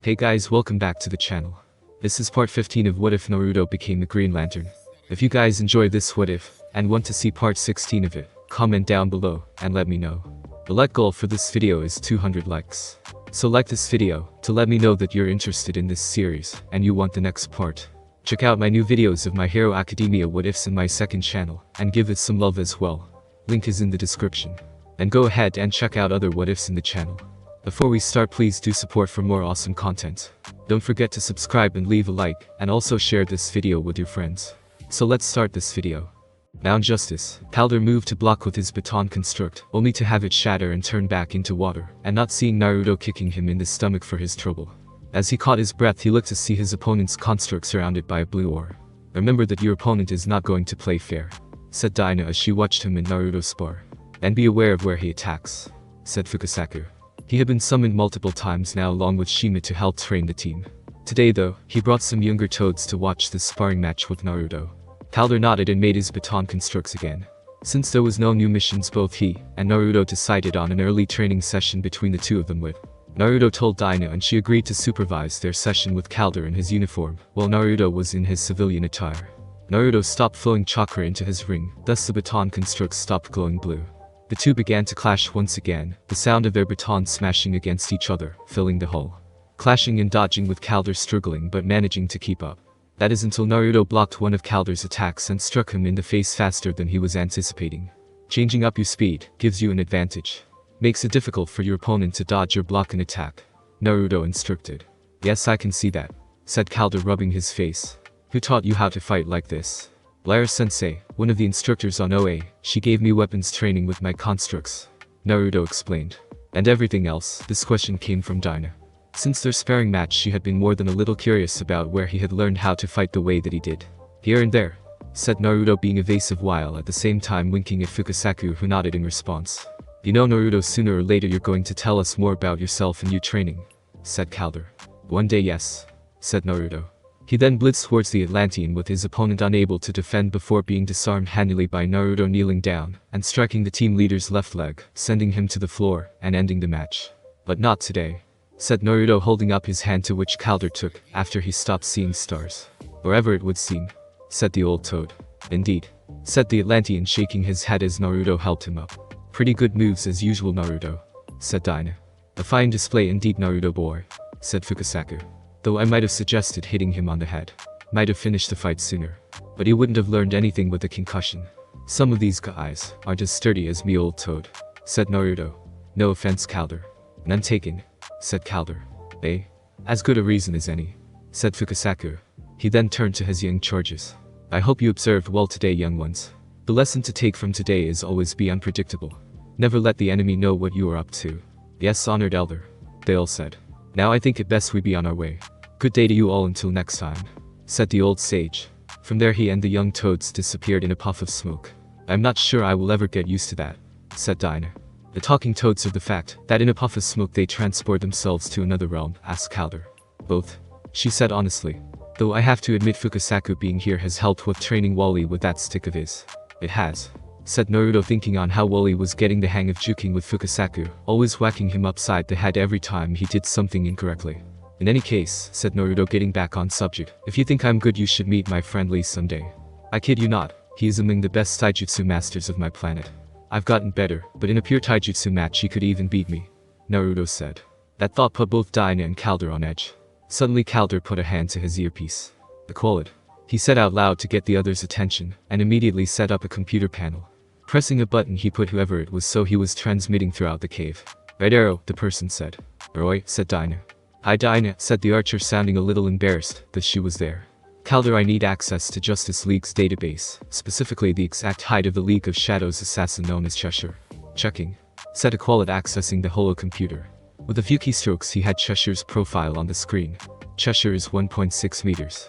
Hey guys, welcome back to the channel. This is part 15 of What If Naruto Became the Green Lantern. If you guys enjoy this What If, and want to see part 16 of it, comment down below, and let me know. The like goal for this video is 200 likes. So like this video, to let me know that you're interested in this series, and you want the next part. Check out my new videos of My Hero Academia What Ifs in my second channel, and give it some love as well. Link is in the description. And go ahead and check out other What Ifs in the channel. Before we start, please do support for more awesome content. Don't forget to subscribe and leave a like, and also share this video with your friends. So let's start this video. Now in Justice, Calder moved to block with his baton construct, only to have it shatter and turn back into water, and not seeing Naruto kicking him in the stomach for his trouble. As he caught his breath, he looked to see his opponent's construct surrounded by a blue ore. Remember that your opponent is not going to play fair, said Daina as she watched him and Naruto spar. And be aware of where he attacks, said Fukasaku. He had been summoned multiple times now along with Shima to help train the team. Today though, he brought some younger toads to watch this sparring match with Naruto. Calder nodded and made his baton constructs again. Since there was no new missions, both he and Naruto decided on an early training session between the two of them with. Naruto told Daina and she agreed to supervise their session with Calder in his uniform, while Naruto was in his civilian attire. Naruto stopped flowing chakra into his ring, thus the baton constructs stopped glowing blue. The two began to clash once again, the sound of their batons smashing against each other, filling the hall. Clashing and dodging with Calder struggling but managing to keep up. That is until Naruto blocked one of Calder's attacks and struck him in the face faster than he was anticipating. Changing up your speed gives you an advantage. Makes it difficult for your opponent to dodge or block an attack, Naruto instructed. Yes, I can see that, said Calder, rubbing his face. Who taught you how to fight like this? Lyra-sensei, one of the instructors on OA, she gave me weapons training with my constructs, Naruto explained. And everything else, this question came from Daina. Since their sparring match, she had been more than a little curious about where he had learned how to fight the way that he did. Here and there, said Naruto, being evasive while at the same time winking at Fukasaku, who nodded in response. You know, Naruto, sooner or later you're going to tell us more about yourself and your training, said Calder. One day, yes, said Naruto. He then blitzed towards the Atlantean with his opponent unable to defend before being disarmed handily by Naruto kneeling down and striking the team leader's left leg, sending him to the floor and ending the match. But not today, said Naruto, holding up his hand, to which Calder took after he stopped seeing stars. Wherever it would seem, said the old toad. Indeed, said the Atlantean, shaking his head as Naruto helped him up. Pretty good moves as usual, Naruto, said Daina. A fine display indeed, Naruto boy, said Fukasaku. Though I might have suggested hitting him on the head. Might have finished the fight sooner. But he wouldn't have learned anything with a concussion. Some of these guys aren't as sturdy as me, old toad, said Naruto. No offense, Calder. None taken, said Calder. Eh? As good a reason as any, said Fukasaku. He then turned to his young charges. I hope you observed well today, young ones. The lesson to take from today is always be unpredictable. Never let the enemy know what you are up to. Yes, honored elder, they all said. Now I think it best we be on our way. Good day to you all until next time, said the old sage. From there he and the young toads disappeared in a puff of smoke. I'm not sure I will ever get used to that, said Daina. The talking toads are the fact that in a puff of smoke they transport themselves to another realm, asked Calder. Both, she said honestly. Though I have to admit Fukasaku being here has helped with training Wally with that stick of his. It has, said Naruto, thinking on how Wally was getting the hang of juking with Fukasaku, always whacking him upside the head every time he did something incorrectly. In any case, said Naruto, getting back on subject, if you think I'm good you should meet my friend Lee someday. I kid you not, he is among the best taijutsu masters of my planet. I've gotten better, but in a pure taijutsu match he could even beat me, Naruto said. That thought put both Daina and Calder on edge. Suddenly Calder put a hand to his earpiece. The quality, he said out loud to get the others' attention, and immediately set up a computer panel. Pressing a button he put whoever it was so he was transmitting throughout the cave. Right arrow, the person said. Roy, said Daina. Hi Daina, said the archer, sounding a little embarrassed that she was there. Calder, I need access to Justice League's database, specifically the exact height of the League of Shadows assassin known as Cheshire. Checking, said Aqualit, accessing the holo computer. With a few keystrokes he had Cheshire's profile on the screen. Cheshire is 1.6 meters.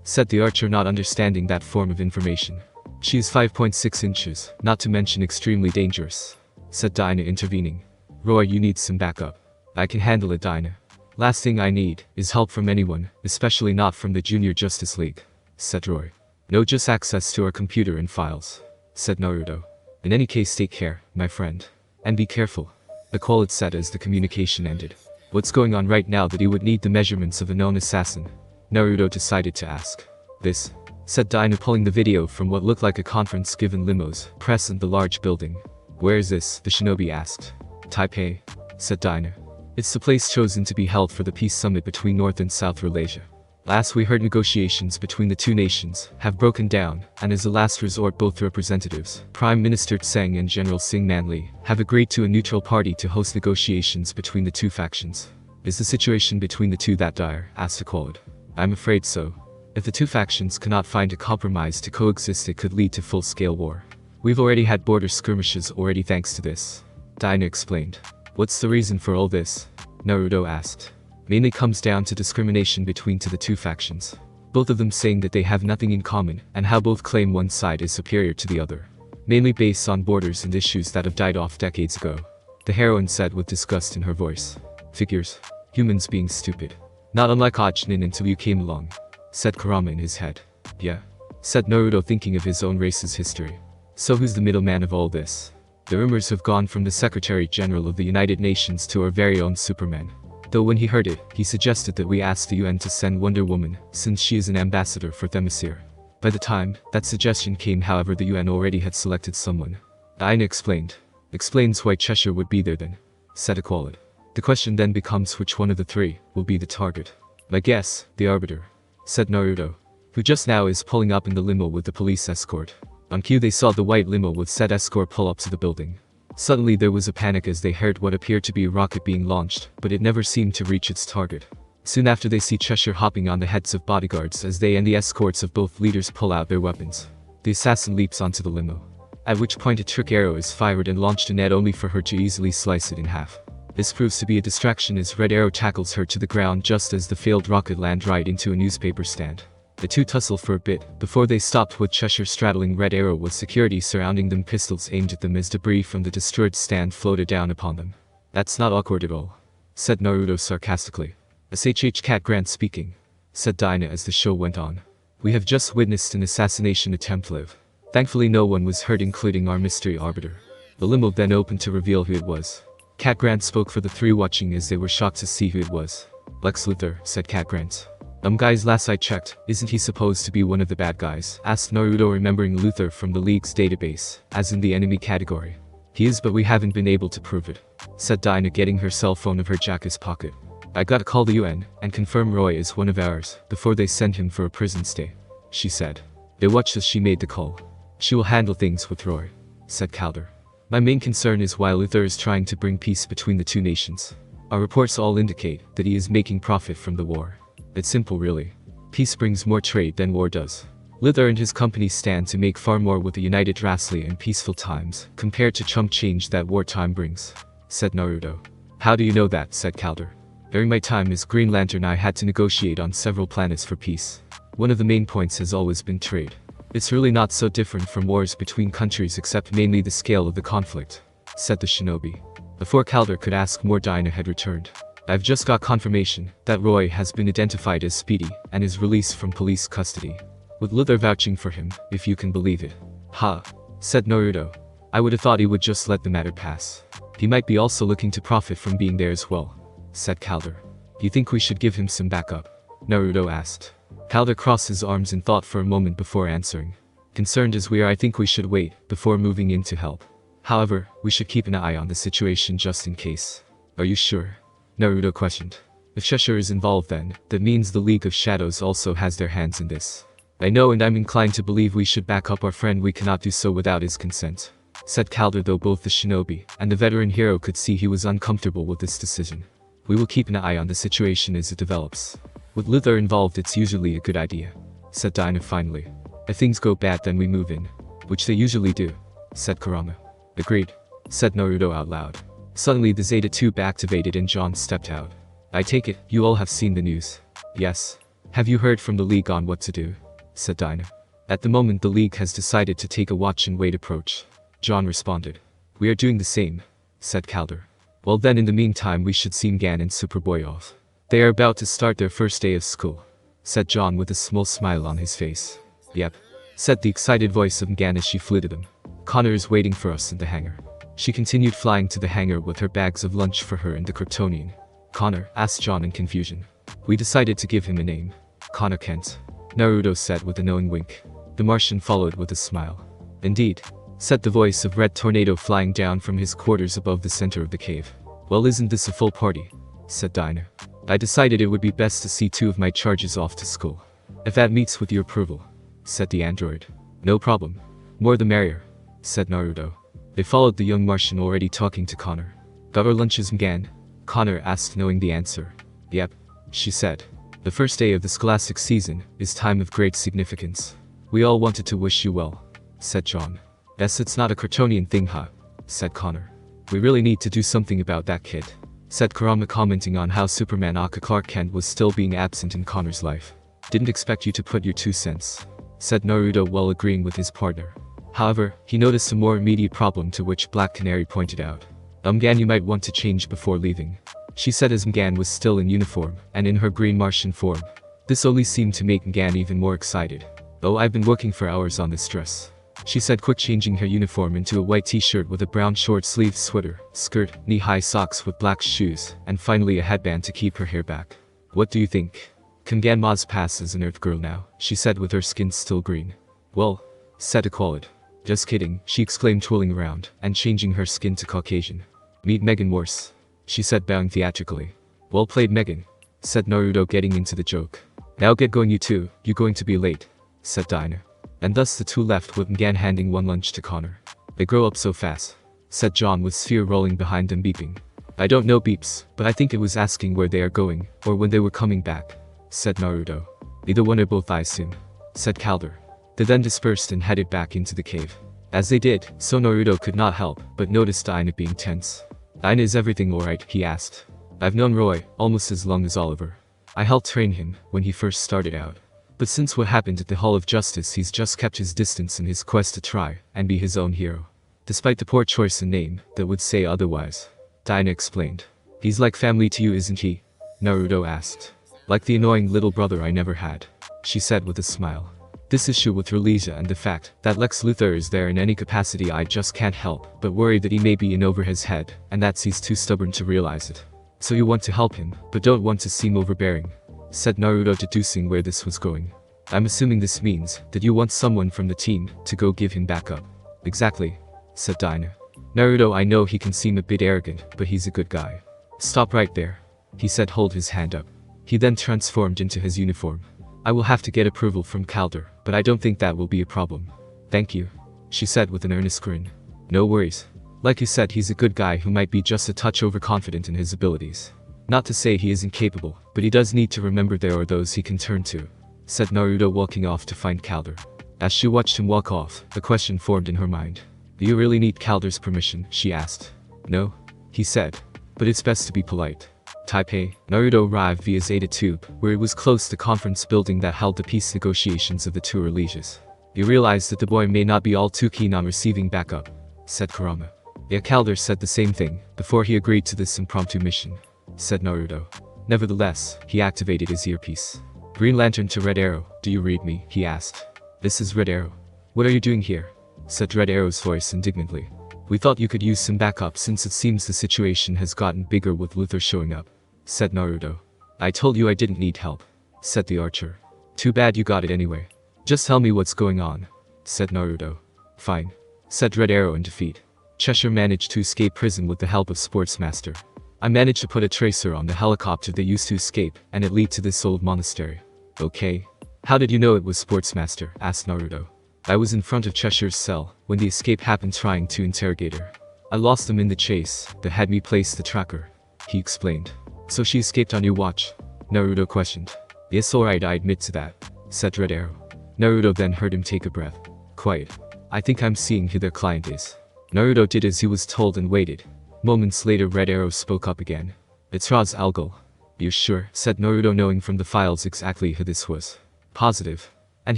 Said the archer, not understanding that form of information. She is 5.6 inches, not to mention extremely dangerous, said Daina, intervening. Roy, you need some backup. I can handle it, Daina. Last thing I need is help from anyone, especially not from the Junior Justice League, said Roy. No, just access to our computer and files, said Naruto. In any case, take care, my friend. And be careful, Aqualit said as the communication ended. What's going on right now that he would need the measurements of a known assassin? Naruto decided to ask. This, said Dinah, pulling the video from what looked like a conference given limos, present the large building. Where is this? The shinobi asked. Taipei, said Dinah. It's the place chosen to be held for the peace summit between North and South Eurasia. Last we heard, negotiations between the two nations have broken down, and as a last resort both representatives, Prime Minister Tseng and General Sing Manli, have agreed to a neutral party to host negotiations between the two factions. Is the situation between the two that dire? Asked Aqualid. I'm afraid so. If the two factions cannot find a compromise to coexist, it could lead to full-scale war. We've already had border skirmishes already thanks to this, Dinah explained. What's the reason for all this? Naruto asked. Mainly comes down to discrimination between the two factions. Both of them saying that they have nothing in common, and how both claim one side is superior to the other. Mainly based on borders and issues that have died off decades ago. The heroine said with disgust in her voice. Figures. Humans being stupid. Not unlike Ajnin until you came along, said Kurama in his head. Yeah, said Naruto, thinking of his own race's history. So who's the middleman of all this? The rumors have gone from the Secretary General of the United Nations to our very own Superman. Though when he heard it, he suggested that we ask the UN to send Wonder Woman, since she is an ambassador for Themyscira. By the time that suggestion came, however, the UN already had selected someone. Dinah explained. Explains why Cheshire would be there then, said Aqualid. The question then becomes which one of the three will be the target. My guess, the Arbiter, said Naruto, who just now is pulling up in the limo with the police escort. On cue they saw the white limo with said escort pull up to the building. Suddenly there was a panic as they heard what appeared to be a rocket being launched, but it never seemed to reach its target. Soon after they see Cheshire hopping on the heads of bodyguards as they and the escorts of both leaders pull out their weapons. The assassin leaps onto the limo, at which point a trick arrow is fired and launched in it only for her to easily slice it in half. This proves to be a distraction as Red Arrow tackles her to the ground just as the failed rocket lands right into a newspaper stand. The two tussle for a bit, before they stopped with Cheshire straddling Red Arrow with security surrounding them, pistols aimed at them as debris from the destroyed stand floated down upon them. That's not awkward at all, said Naruto sarcastically. SHH Cat Grant speaking, said Dinah as the show went on. We have just witnessed an assassination attempt live. Thankfully no one was hurt, including our mystery arbiter. The limo then opened to reveal who it was. Cat Grant spoke for the three watching as they were shocked to see who it was. Lex Luthor, said Cat Grant. Guys, last I checked, isn't he supposed to be one of the bad guys? Asked Naruto, remembering Luthor from the League's database, as in the enemy category. He is, but we haven't been able to prove it, said Dinah, getting her cell phone out of her jacket's pocket. I gotta call the UN, and confirm Roy is one of ours, before they send him for a prison stay, she said. They watched as she made the call. She will handle things with Roy, said Calder. My main concern is why Luthor is trying to bring peace between the two nations. Our reports all indicate that he is making profit from the war. It's simple really. Peace brings more trade than war does. Luthor and his company stand to make far more with a united Rasli in peaceful times, compared to chump change that wartime brings, said Naruto. How do you know that? Said Calder. During my time as Green Lantern I had to negotiate on several planets for peace. One of the main points has always been trade. It's really not so different from wars between countries except mainly the scale of the conflict, said the shinobi. Before Calder could ask more, Dinah had returned. I've just got confirmation that Roy has been identified as Speedy and is released from police custody, with Luthor vouching for him, if you can believe it. Ha, said Naruto. I would have thought he would just let the matter pass. He might be also looking to profit from being there as well, said Calder. You think we should give him some backup? Naruto asked. Calder crossed his arms in thought for a moment before answering. Concerned as we are, I think we should wait before moving in to help. However, we should keep an eye on the situation just in case. Are you sure? Naruto questioned. If Cheshire is involved then, that means the League of Shadows also has their hands in this. I know, and I'm inclined to believe we should back up our friend. We cannot do so without his consent, said Calder, though both the shinobi and the veteran hero could see he was uncomfortable with this decision. We will keep an eye on the situation as it develops. With Luthor involved it's usually a good idea, said Dinah finally. If things go bad then we move in, which they usually do, said Kurama. Agreed, said Naruto out loud. Suddenly the Zeta tube activated and John stepped out. I take it, you all have seen the news. Yes. Have you heard from the League on what to do? Said Dinah. At the moment the League has decided to take a watch and wait approach. John responded. We are doing the same, said Calder. Well then in the meantime we should see Gan and Superboy off. They are about to start their first day of school, said John with a small smile on his face. Yep, said the excited voice of Gan as she flew to them. Connor is waiting for us in the hangar. She continued flying to the hangar with her bags of lunch for her and the Kryptonian. Connor, asked John in confusion. We decided to give him a name. Connor Kent. Naruto said with a knowing wink. The Martian followed with a smile. Indeed, said the voice of Red Tornado flying down from his quarters above the center of the cave. Well, isn't this a full party? Said Diner. I decided it would be best to see 2 of my charges off to school. If that meets with your approval, said the android. No problem. More the merrier, said Naruto. They followed the young Martian already talking to Connor. Got our lunches, Mgan? Connor asked, knowing the answer. Yep, she said. The first day of the scholastic season is time of great significance. We all wanted to wish you well, said John. Yes, it's not a Kryptonian thing, huh? Said Connor. We really need to do something about that kid, said Kurama, commenting on how Superman aka Clark Kent was still being absent in Connor's life. Didn't expect you to put your 2 cents, said Naruto while agreeing with his partner. However, he noticed a more immediate problem, to which Black Canary pointed out. Mgan, you might want to change before leaving, she said as Mgan was still in uniform and in her green Martian form. This only seemed to make Mgan even more excited. Oh, I've been working for hours on this dress, she said, quick changing her uniform into a white t-shirt with a brown short-sleeved sweater, skirt, knee-high socks with black shoes, and finally a headband to keep her hair back. What do you think? Can Ganma's pass as an Earth girl now? She said with her skin still green. Well, said Aqualid. Just kidding, she exclaimed, twirling around and changing her skin to Caucasian. Meet Megan Morse, she said, bowing theatrically. Well played, Megan, said Naruto, getting into the joke. Now get going, you two, you're going to be late, said Diner. And thus the 2 left, with Mgan handing 1 lunch to Connor. They grow up so fast, said John, with Sphere rolling behind them beeping. I don't know, Beeps, but I think it was asking where they are going, or when they were coming back, said Naruto. Either one or both, I assume, said Calder. They then dispersed and headed back into the cave. As they did, so Naruto could not help but notice Dinah being tense. Dinah, is everything alright? He asked. I've known Roy almost as long as Oliver. I helped train him when he first started out. But since what happened at the Hall of Justice, he's just kept his distance in his quest to try and be his own hero. Despite the poor choice in name that would say otherwise, Dinah explained. He's like family to you, isn't he? Naruto asked. Like the annoying little brother I never had, she said with a smile. This issue with Relesia and the fact that Lex Luthor is there in any capacity, I just can't help but worry that he may be in over his head, and that he's too stubborn to realize it. So you want to help him, but don't want to seem overbearing, said Naruto, deducing where this was going. I'm assuming this means that you want someone from the team to go give him backup. Exactly, said Dinah. Naruto, I know he can seem a bit arrogant, but he's a good guy. Stop right there, he said, hold his hand up. He then transformed into his uniform. I will have to get approval from Calder, but I don't think that will be a problem. Thank you, she said with an earnest grin. No worries. Like you said, he's a good guy who might be just a touch overconfident in his abilities. Not to say he isn't capable, but he does need to remember there are those he can turn to, said Naruto, walking off to find Calder. As she watched him walk off, a question formed in her mind. Do you really need Calder's permission? She asked. No, he said. But it's best to be polite. Taipei, Naruto arrived via Zeta Tube, where it was close to the conference building that held the peace negotiations of the 2 Relisias. He realized that the boy may not be all too keen on receiving backup, said Kurama. Yeah, Calder said the same thing before he agreed to this impromptu mission, said Naruto. Nevertheless, he activated his earpiece. Green Lantern to Red Arrow, do you read me? He asked. This is Red Arrow. What are you doing here? Said Red Arrow's voice indignantly. We thought you could use some backup since it seems the situation has gotten bigger with Luthor showing up, said Naruto. I told you I didn't need help, said the archer. Too bad you got it anyway. Just tell me what's going on, said Naruto. Fine, said Red Arrow in defeat. Cheshire managed to escape prison with the help of Sportsmaster. I managed to put a tracer on the helicopter they used to escape, and it led to this old monastery. Okay. How did you know it was Sportsmaster? Asked Naruto. I was in front of Cheshire's cell when the escape happened, trying to interrogate her. I lost them in the chase that had me place the tracker, he explained. So she escaped on your watch? Naruto questioned. Yes, alright, I admit to that, said Red Arrow. Naruto then heard him take a breath. Quiet. I think I'm seeing who their client is. Naruto did as he was told and waited. Moments later, Red Arrow spoke up again. It's Ra's al Ghul. You're sure? Said Naruto, knowing from the files exactly who this was. Positive. And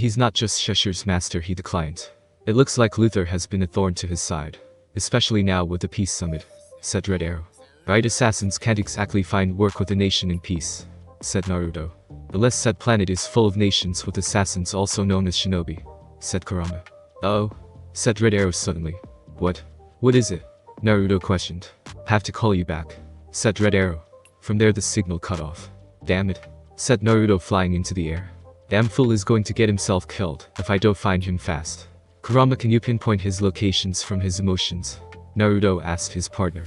he's not just Cheshire's master, he the client. It looks like Luthor has been a thorn to his side. Especially now with the peace summit, said Red Arrow. Right, assassins can't exactly find work with a nation in peace, said Naruto. The less said planet is full of nations with assassins, also known as shinobi, said Kurama. Uh-oh, said Red Arrow suddenly. What? What is it? Naruto questioned. Have to call you back, said Red Arrow. From there the signal cut off. Damn it, said Naruto, flying into the air. Damn fool is going to get himself killed if I don't find him fast. Kurama, can you pinpoint his locations from his emotions? Naruto asked his partner.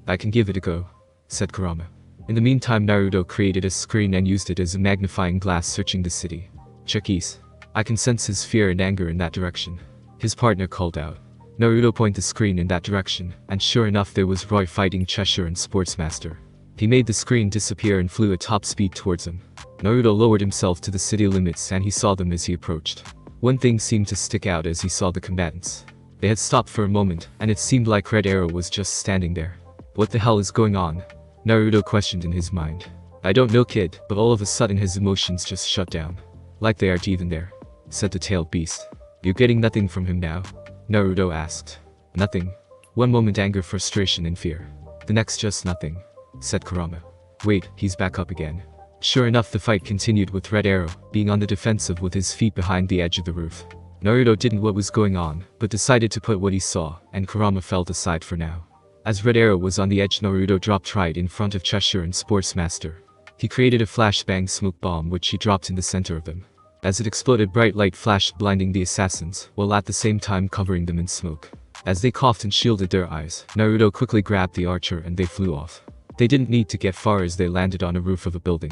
I can give it a go, said Kurama. In the meantime, Naruto created a screen and used it as a magnifying glass, searching the city. Chuckies. I can sense his fear and anger in that direction, his partner called out. Naruto pointed the screen in that direction, and sure enough there was Roy fighting Cheshire and Sportsmaster. He made the screen disappear and flew at top speed towards him. Naruto lowered himself to the city limits and he saw them as he approached. One thing seemed to stick out as he saw the combatants. They had stopped for a moment, and it seemed like Red Arrow was just standing there. What the hell is going on? Naruto questioned in his mind. I don't know, kid, but all of a sudden his emotions just shut down. Like they aren't even there, said the tailed beast. You're getting nothing from him now? Naruto asked. Nothing. One moment anger, frustration and fear. The next just nothing, said Kurama. Wait, he's back up again. Sure enough, the fight continued with Red Arrow being on the defensive with his feet behind the edge of the roof. Naruto didn't know what was going on, but decided to put what he saw, and Kurama fell aside for now. As Red Arrow was on the edge, Naruto dropped right in front of Cheshire and Sportsmaster. He created a flashbang smoke bomb which he dropped in the center of them. As it exploded, bright light flashed, blinding the assassins, while at the same time covering them in smoke. As they coughed and shielded their eyes, Naruto quickly grabbed the archer and they flew off. They didn't need to get far as they landed on a roof of a building.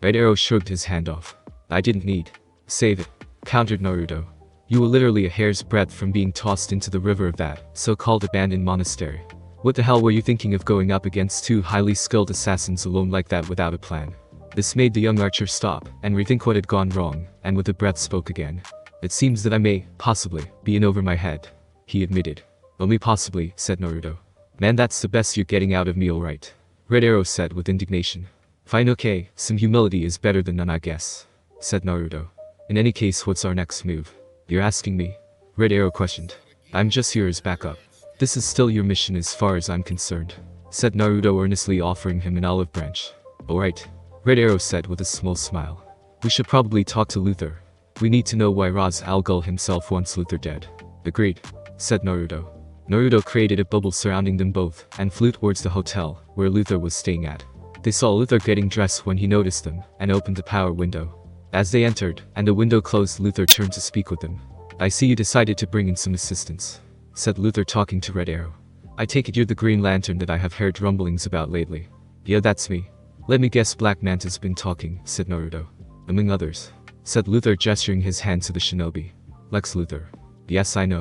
Red Arrow shrugged his hand off. I didn't need. Save it, countered Naruto. You were literally a hair's breadth from being tossed into the river of that so-called abandoned monastery. What the hell were you thinking of going up against two highly skilled assassins alone like that without a plan? This made the young archer stop and rethink what had gone wrong, and with a breath spoke again. It seems that I may, possibly, be in over my head, he admitted. Only possibly, said Naruto. Man, that's the best you're getting out of me, alright. Red Arrow said with indignation. Fine, okay, some humility is better than none, I guess, said Naruto. In any case, what's our next move? You're asking me? Red Arrow questioned. I'm just here as backup. This is still your mission as far as I'm concerned, said Naruto, earnestly offering him an olive branch. Alright, Red Arrow said with a small smile. We should probably talk to Luther. We need to know why Ra's al Ghul himself wants Luther dead. Agreed, said Naruto. Naruto created a bubble surrounding them both and flew towards the hotel where Luther was staying at. They saw Luther getting dressed when he noticed them and opened the power window. As they entered and the window closed, Luther turned to speak with them. I see you decided to bring in some assistance, said Luther, talking to Red Arrow. I take it you're the Green Lantern that I have heard rumblings about lately. Yeah, that's me. Let me guess, Black Manta's been talking, said Naruto. Among others, said Luther, gesturing his hand to the shinobi. Lex Luthor. Yes, I know,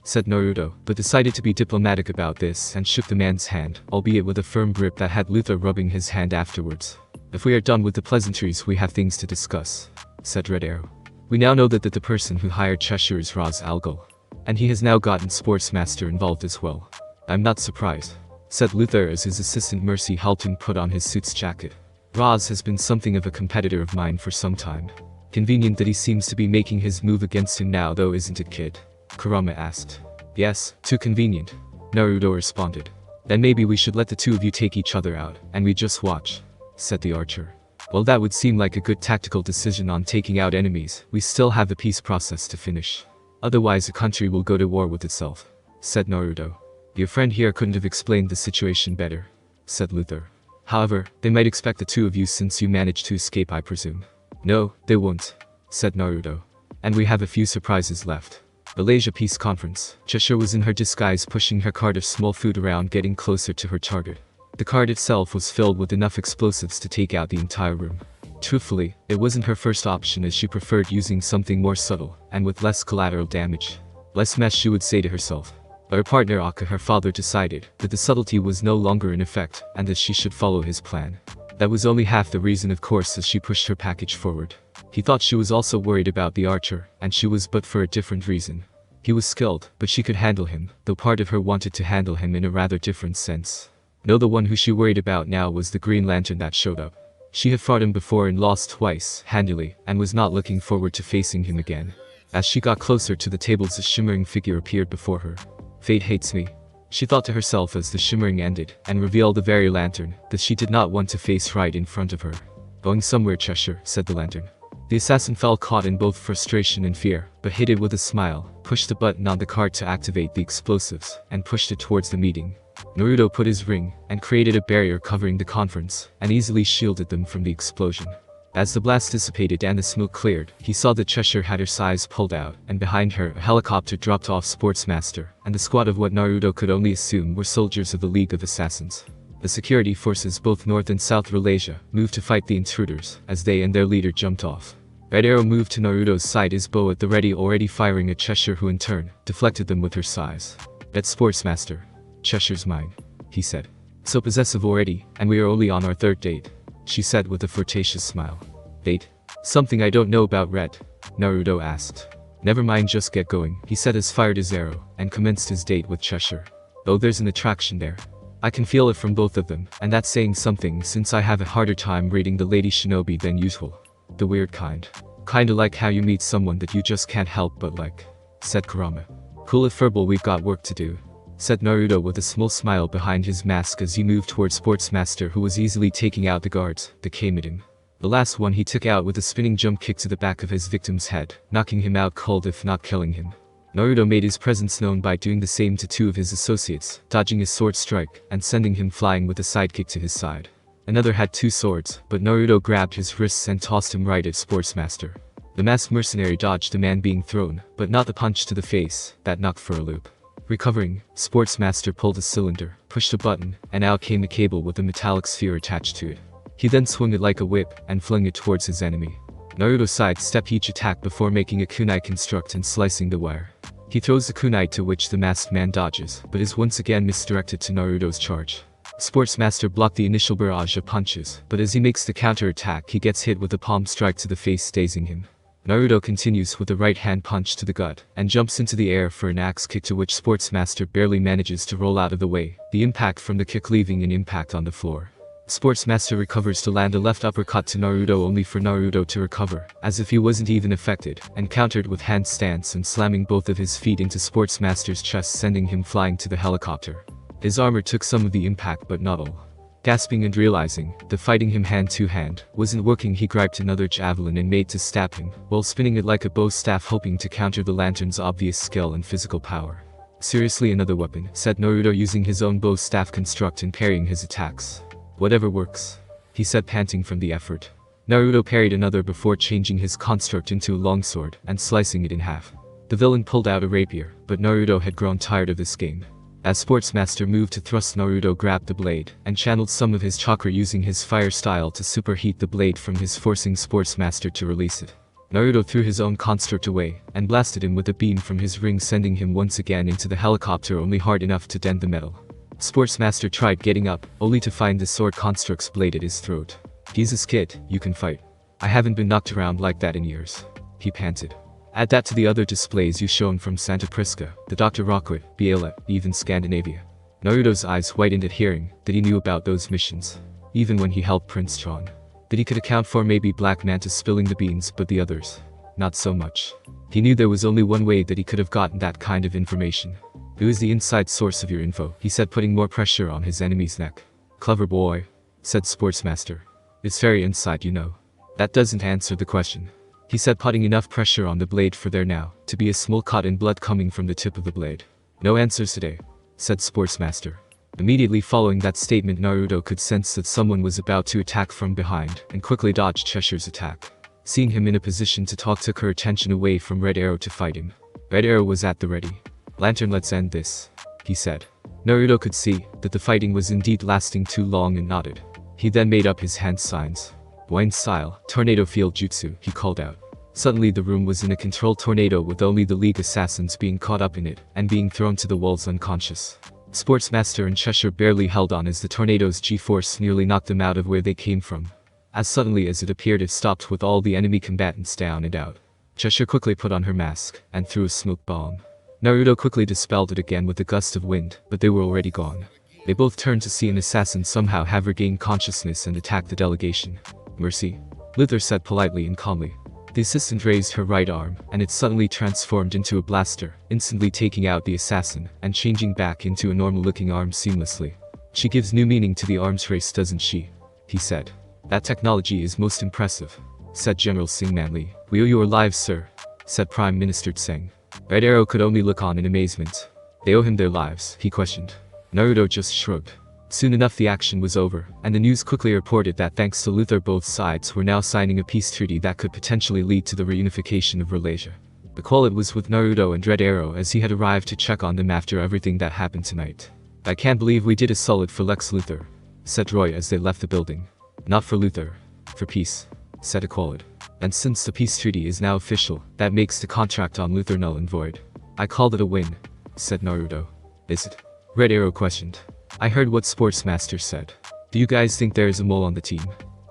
said Naruto, but decided to be diplomatic about this and shook the man's hand, albeit with a firm grip that had Luther rubbing his hand afterwards. If we are done with the pleasantries, we have things to discuss, said Red Arrow. We now know that the person who hired Cheshire is Ra's al Ghul, and he has now gotten Sportsmaster involved as well. I'm not surprised, said Luther as his assistant Mercy helped him put on his suit's jacket. Ra's has been something of a competitor of mine for some time. Convenient that he seems to be making his move against him now, though, isn't it, kid? Kurama asked. Yes, too convenient, Naruto responded. Then maybe we should let the two of you take each other out, and we just watch, said the archer. Well, that would seem like a good tactical decision. On taking out enemies, we still have the peace process to finish. Otherwise the country will go to war with itself, said Naruto. Your friend here couldn't have explained the situation better, said Luther. However, they might expect the two of you since you managed to escape, I presume. No, they won't, said Naruto. And we have a few surprises left. Malaysia Peace Conference. Cheshire was in her disguise, pushing her cart of small food around, getting closer to her target. The cart itself was filled with enough explosives to take out the entire room. Truthfully, it wasn't her first option, as she preferred using something more subtle and with less collateral damage. Less mess, she would say to herself. But her partner Akka, her father, decided that the subtlety was no longer in effect and that she should follow his plan. That was only half the reason, of course, as she pushed her package forward. He thought she was also worried about the archer, and she was, but for a different reason. He was skilled, but she could handle him, though part of her wanted to handle him in a rather different sense. No, the one who she worried about now was the Green Lantern that showed up. She had fought him before and lost twice, handily, and was not looking forward to facing him again. As she got closer to the tables, a shimmering figure appeared before her. Fate hates me, she thought to herself as the shimmering ended and revealed the very lantern that she did not want to face right in front of her. Going somewhere, Cheshire, said the lantern. The assassin felt caught in both frustration and fear, but hid it with a smile, pushed the button on the cart to activate the explosives, and pushed it towards the meeting. Naruto put his ring and created a barrier covering the conference and easily shielded them from the explosion. As the blast dissipated and the smoke cleared, he saw the Cheshire had her size pulled out, and behind her a helicopter dropped off Sportsmaster and the squad of what Naruto could only assume were soldiers of the League of Assassins. The security forces both North and South Malaysia moved to fight the intruders as they and their leader jumped off. Red Arrow moved to Naruto's side, his bow at the ready, already firing at Cheshire, who in turn deflected them with her size. "That's Sportsmaster. Cheshire's mine," he said. "So possessive already, and we are only on our third date," she said with a flirtatious smile. "Date? Something I don't know about, Red?" Naruto asked. "Never mind, just get going," he said as fired his arrow and commenced his date with Cheshire. "Oh, there's an attraction there. I can feel it from both of them, and that's saying something since I have a harder time rating the lady shinobi than usual. The weird kind. Kinda like how you meet someone that you just can't help but like," said Kurama. "Cool it, Furball, we've got work to do," said Naruto with a small smile behind his mask as he moved towards Sportsmaster, who was easily taking out the guards that came at him. The last one he took out with a spinning jump kick to the back of his victim's head, knocking him out cold if not killing him. Naruto made his presence known by doing the same to two of his associates, dodging his sword strike and sending him flying with a sidekick to his side. Another had two swords, but Naruto grabbed his wrists and tossed him right at Sportsmaster. The masked mercenary dodged the man being thrown, but not the punch to the face that knocked for a loop. Recovering, Sportsmaster pulled a cylinder, pushed a button, and out came a cable with a metallic sphere attached to it. He then swung it like a whip and flung it towards his enemy. Naruto sidestepped each attack before making a kunai construct and slicing the wire. He throws the kunai, to which the masked man dodges, but is once again misdirected to Naruto's charge. Sportsmaster blocked the initial barrage of punches, but as he makes the counter attack, he gets hit with a palm strike to the face, dazing him. Naruto continues with a right hand punch to the gut and jumps into the air for an axe kick, to which Sportsmaster barely manages to roll out of the way, the impact from the kick leaving an impact on the floor. Sportsmaster recovers to land a left uppercut to Naruto, only for Naruto to recover, as if he wasn't even affected, and countered with handstands and slamming both of his feet into Sportsmaster's chest, sending him flying to the helicopter. His armor took some of the impact but not all. Gasping and realizing that fighting him hand to hand wasn't working, he grabbed another javelin and made to stab him, while spinning it like a bow staff, hoping to counter the lantern's obvious skill and physical power. "Seriously, another weapon," said Naruto, using his own bow staff construct and parrying his attacks. "Whatever works," he said, panting from the effort. Naruto parried another before changing his construct into a longsword and slicing it in half. The villain pulled out a rapier, but Naruto had grown tired of this game. As Sportsmaster moved to thrust, Naruto grabbed the blade and channeled some of his chakra, using his fire style to superheat the blade from his, forcing Sportsmaster to release it. Naruto threw his own construct away and blasted him with a beam from his ring, sending him once again into the helicopter, only hard enough to dent the metal. Sportsmaster tried getting up, only to find the sword construct's blade at his throat. "Jesus, kid, you can fight. I haven't been knocked around like that in years," he panted. "Add that to the other displays you've shown from Santa Prisca, the Dr. Rockwood, Biela, even Scandinavia." Naruto's eyes widened at hearing that he knew about those missions, even when he helped Prince John. That he could account for maybe Black Manta spilling the beans, but the others, not so much. He knew there was only one way that he could have gotten that kind of information. "Who is the inside source of your info?" he said, putting more pressure on his enemy's neck. "Clever boy," said Sportsmaster. "It's very inside, you know." "That doesn't answer the question," he said, putting enough pressure on the blade for there now to be a small cut in blood coming from the tip of the blade. "No answers today," said Sportsmaster. Immediately following that statement, Naruto could sense that someone was about to attack from behind and quickly dodged Cheshire's attack. Seeing him in a position to talk took her attention away from Red Arrow to fight him. Red Arrow was at the ready. "Lantern, let's end this," he said. Naruto could see that the fighting was indeed lasting too long and nodded. He then made up his hand signs. "Wine style, tornado field jutsu," he called out. Suddenly the room was in a controlled tornado, with only the League assassins being caught up in it and being thrown to the walls unconscious. Sportsmaster and Cheshire barely held on as the tornado's G-force nearly knocked them out of where they came from. As suddenly as it appeared, it stopped with all the enemy combatants down and out. Cheshire quickly put on her mask and threw a smoke bomb. Naruto quickly dispelled it again with a gust of wind, but they were already gone. They both turned to see an assassin somehow have regained consciousness and attack the delegation. "Mercy," Luther said politely and calmly. The assistant raised her right arm, and it suddenly transformed into a blaster, instantly taking out the assassin and changing back into a normal-looking arm seamlessly. "She gives new meaning to the arms race, doesn't she?" he said. "That technology is most impressive," said General Singh Manly. "We owe your lives, sir," said Prime Minister Tseng. Red Arrow could only look on in amazement. "They owe him their lives?" he questioned. Naruto just shrugged. Soon enough the action was over, and the news quickly reported that thanks to Luther both sides were now signing a peace treaty that could potentially lead to the reunification of Malaysia. The call was with Naruto and Red Arrow as he had arrived to check on them after everything that happened tonight. "I can't believe we did a solid for Lex Luthor," said Roy as they left the building. "Not for Luthor. For peace," said Aqualid. "And since the peace treaty is now official, that makes the contract on Luthor null and void." "I called it a win," said Naruto. "Is it?" Red Arrow questioned. "I heard what Sportsmaster said. Do you guys think there is a mole on the team?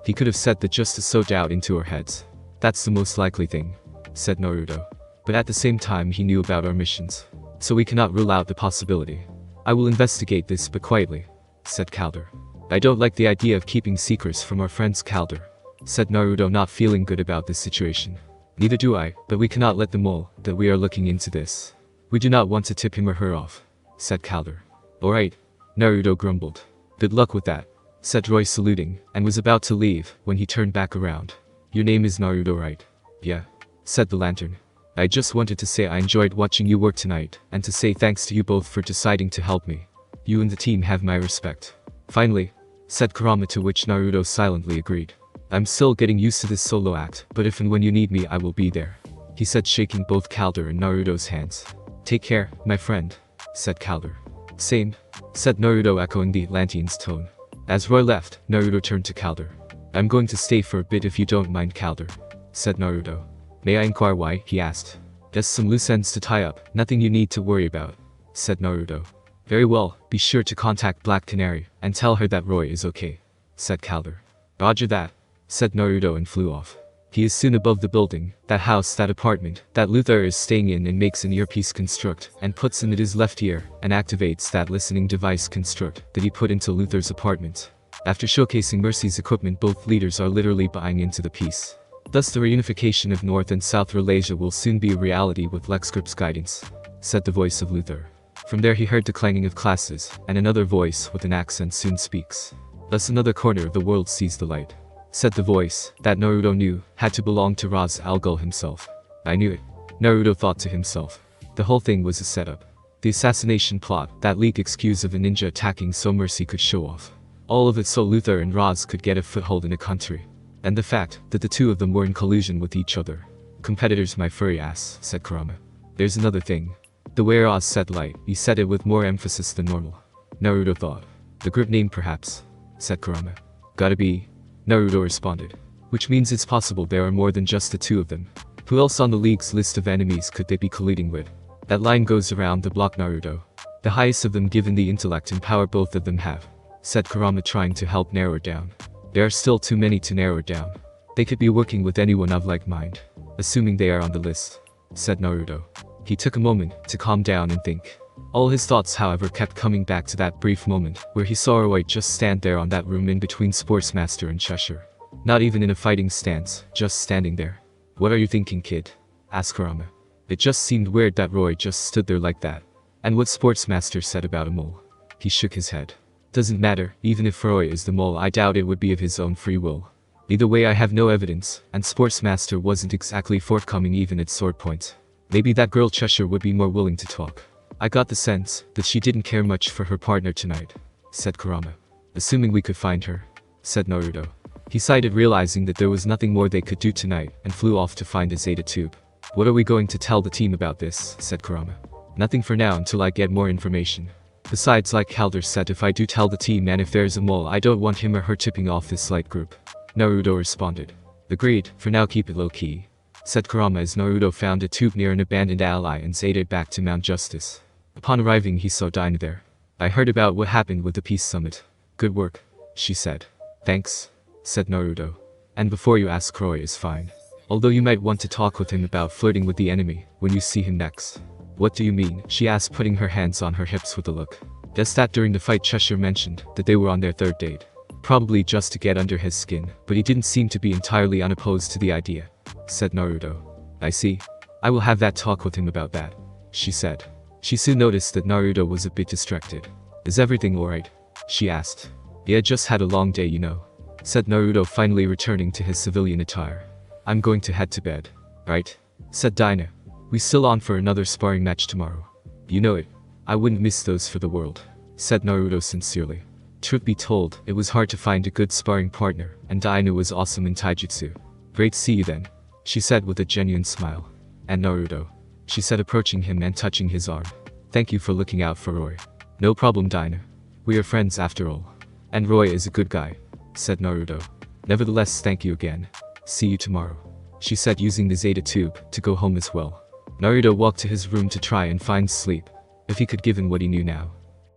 He could have said that just to sow doubt into our heads." "That's the most likely thing," said Naruto. "But at the same time he knew about our missions. So we cannot rule out the possibility." "I will investigate this but quietly," said Calder. "I don't like the idea of keeping secrets from our friends, Calder," said Naruto, not feeling good about this situation. "Neither do I, but we cannot let the mole that we are looking into this. We do not want to tip him or her off," said Calder. "Alright," Naruto grumbled. "Good luck with that," said Roy, saluting, and was about to leave when he turned back around. "Your name is Naruto, right?" "Yeah," said the Lantern. "I just wanted to say I enjoyed watching you work tonight, and to say thanks to you both for deciding to help me. You and the team have my respect." "Finally," said Kurama, to which Naruto silently agreed. "I'm still getting used to this solo act, but if and when you need me I will be there," he said, shaking both Calder and Naruto's hands. "Take care, my friend," said Calder. "Same," said Naruto, echoing the Atlantean's tone. As Roy left, Naruto turned to Calder. "I'm going to stay for a bit if you don't mind, Calder," said Naruto. "May I inquire why?" he asked. "Just some loose ends to tie up, nothing you need to worry about," said Naruto. "Very well, be sure to contact Black Canary, and tell her that Roy is okay," said Calder. "Roger that," said Naruto and flew off. He is soon above the building, that house, that apartment, that Luthor is staying in, and makes an earpiece construct, and puts in his left ear, and activates that listening device construct that he put into Luthor's apartment. After showcasing Mercy's equipment, both leaders are literally buying into the piece. Thus the reunification of North and South Malaysia will soon be a reality with Lex Grip's guidance, said the voice of Luthor. From there he heard the clanging of classes, and another voice with an accent soon speaks. Thus another corner of the world sees the light, said the voice that Naruto knew had to belong to Ra's al Ghul himself. "I knew it," Naruto thought to himself. The whole thing was a setup. The assassination plot, that leak excuse of a ninja attacking so Mercy could show off. All of it so Luthor and Raz could get a foothold in a country. And the fact that the two of them were in collusion with each other. "Competitors, my furry ass," said Kurama. "There's another thing." The way Raz said light, he said it with more emphasis than normal. Naruto thought. "The group name perhaps," said Kurama. "Gotta be," Naruto responded. "Which means it's possible there are more than just the two of them. Who else on the League's list of enemies could they be colluding with? That line goes around the block, Naruto. The highest of them given the intellect and power both of them have," said Kurama, trying to help narrow it down. "There are still too many to narrow it down. They could be working with anyone of like mind, assuming they are on the list," said Naruto. He took a moment to calm down and think. All his thoughts, however, kept coming back to that brief moment where he saw Roy just stand there on that room in between Sportsmaster and Cheshire. Not even in a fighting stance, just standing there. "What are you thinking, kid?" asked Kurama. It just seemed weird that Roy just stood there like that. And what Sportsmaster said about a mole. He shook his head. "Doesn't matter, even if Roy is the mole, I doubt it would be of his own free will. Either way, I have no evidence, and Sportsmaster wasn't exactly forthcoming even at sword point. Maybe that girl Cheshire would be more willing to talk. I got the sense that she didn't care much for her partner tonight," said Kurama. "Assuming we could find her," said Naruto. He sighed, realizing that there was nothing more they could do tonight, and flew off to find a Zeta tube. "What are we going to tell the team about this?" said Kurama. "Nothing for now until I get more information. Besides, like Calder said, if I do tell the team and if there's a mole, I don't want him or her tipping off this light group," Naruto responded. "Agreed, for now keep it low-key," said Kurama as Naruto found a tube near an abandoned ally and Zetaed back to Mount Justice. Upon arriving he saw Dinah there. "I heard about what happened with the peace summit. Good work," she said. "Thanks," said Naruto. "And before you ask, Roy is fine. Although you might want to talk with him about flirting with the enemy when you see him next." "What do you mean?" she asked, putting her hands on her hips with a look. Just that during the fight Cheshire mentioned that they were on their third date. Probably just to get under his skin, but he didn't seem to be entirely unopposed to the idea, said Naruto. "I see. I will have that talk with him about that," she said. She soon noticed that Naruto was a bit distracted. "Is everything alright?" she asked. "Yeah, just had a long day, you know," said Naruto, finally returning to his civilian attire. "I'm going to head to bed." "Right," said Dinah. "We still on for another sparring match tomorrow." "You know it. I wouldn't miss those for the world," said Naruto sincerely. Truth be told, it was hard to find a good sparring partner, and Dainu was awesome in taijutsu. Great to see you then, she said with a genuine smile. And Naruto, she said approaching him and touching his arm. Thank you for looking out for Roy. No problem, Dainu. We are friends after all. And Roy is a good guy, said Naruto. Nevertheless, thank you again. See you tomorrow, she said using the Zeta tube to go home as well. Naruto walked to his room to try and find sleep, if he could given what he knew now.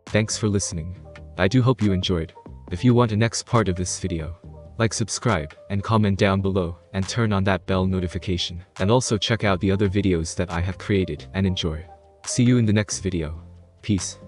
Thanks for listening. I do hope you enjoyed. If you want a next part of this video, like, subscribe, and comment down below, and turn on that bell notification. And also check out the other videos that I have created and enjoy. See you in the next video. Peace.